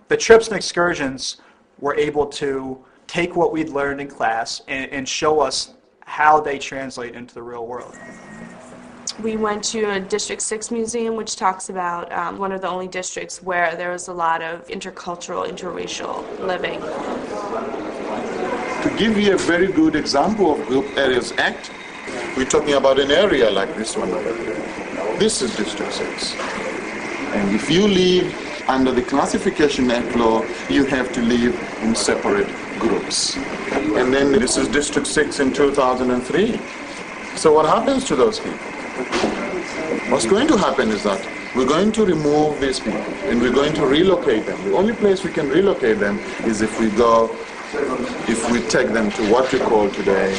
The trips and excursions were able to take what we'd learned in class and show us how they translate into the real world. We went to a District 6 museum, which talks about one of the only districts where there was a lot of intercultural, interracial living. To give you a very good example of Group Areas Act, we're talking about an area like this one over here. This is District 6. And if you live under the Classification Act law, you have to live in separate groups. And then this is District 6 in 2003. So what happens to those people? What's going to happen is that we're going to remove these people and we're going to relocate them. The only place we can relocate them is if we take them to what we call today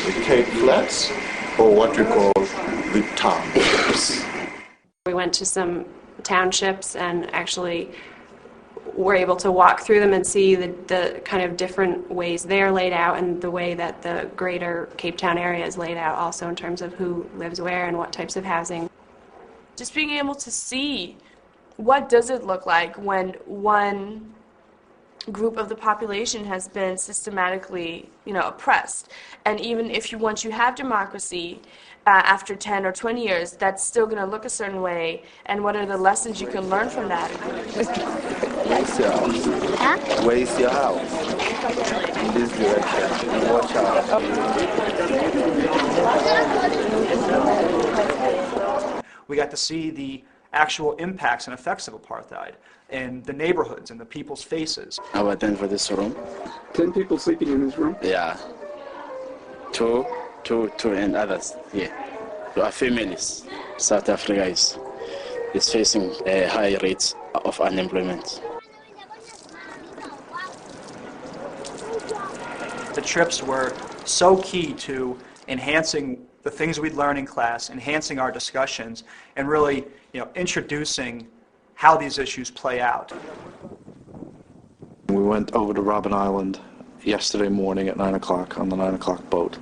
the Cape Flats or what we call the townships. We went to some townships and actually were able to walk through them and see the kind of different ways they're laid out and the way that the greater Cape Town area is laid out also in terms of who lives where and what types of housing. Just being able to see what does it look like when one group of the population has been systematically, oppressed. And even if once you have democracy, after 10 or 20 years, that's still going to look a certain way, and what are the lessons you can learn from that? Where's your house? Huh? Where is your house? In this direction. Watch out. We got to see the actual impacts and effects of apartheid in the neighborhoods and the people's faces. I went in for this room. 10 people sleeping in this room? Yeah. Two and others here. Our families. South Africa is facing high rates of unemployment. The trips were so key to enhancing the things we'd learn in class, enhancing our discussions, and really, introducing how these issues play out. We went over to Robben Island yesterday morning at 9 o'clock on the 9 o'clock boat.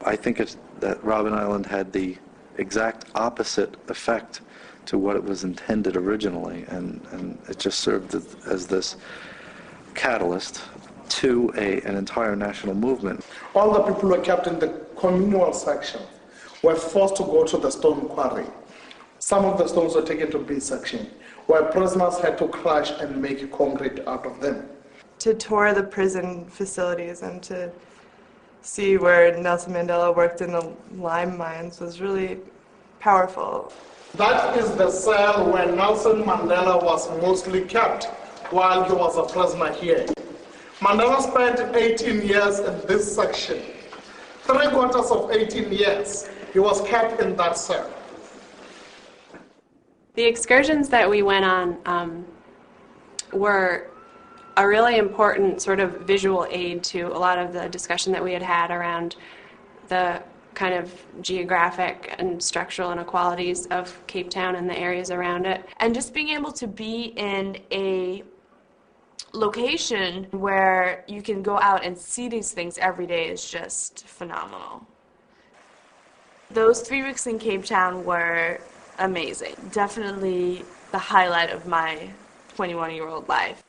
I think that Robben Island had the exact opposite effect to what it was intended originally, and it just served as this catalyst to an entire national movement. All the people who were kept in the communal section were forced to go to the stone quarry. Some of the stones were taken to B section, where prisoners had to crush and make concrete out of them. To tour the prison facilities and to see where Nelson Mandela worked in the lime mines was really powerful. That is the cell where Nelson Mandela was mostly kept while he was a prisoner here. Mandela spent 18 years in this section. 3/4 of 18 years, he was kept in that cell. The excursions that we went on were a really important sort of visual aid to a lot of the discussion that we had around the kind of geographic and structural inequalities of Cape Town and the areas around it. And just being able to be in a location where you can go out and see these things every day is just phenomenal. Those 3 weeks in Cape Town were amazing. Definitely the highlight of my 21-year-old life.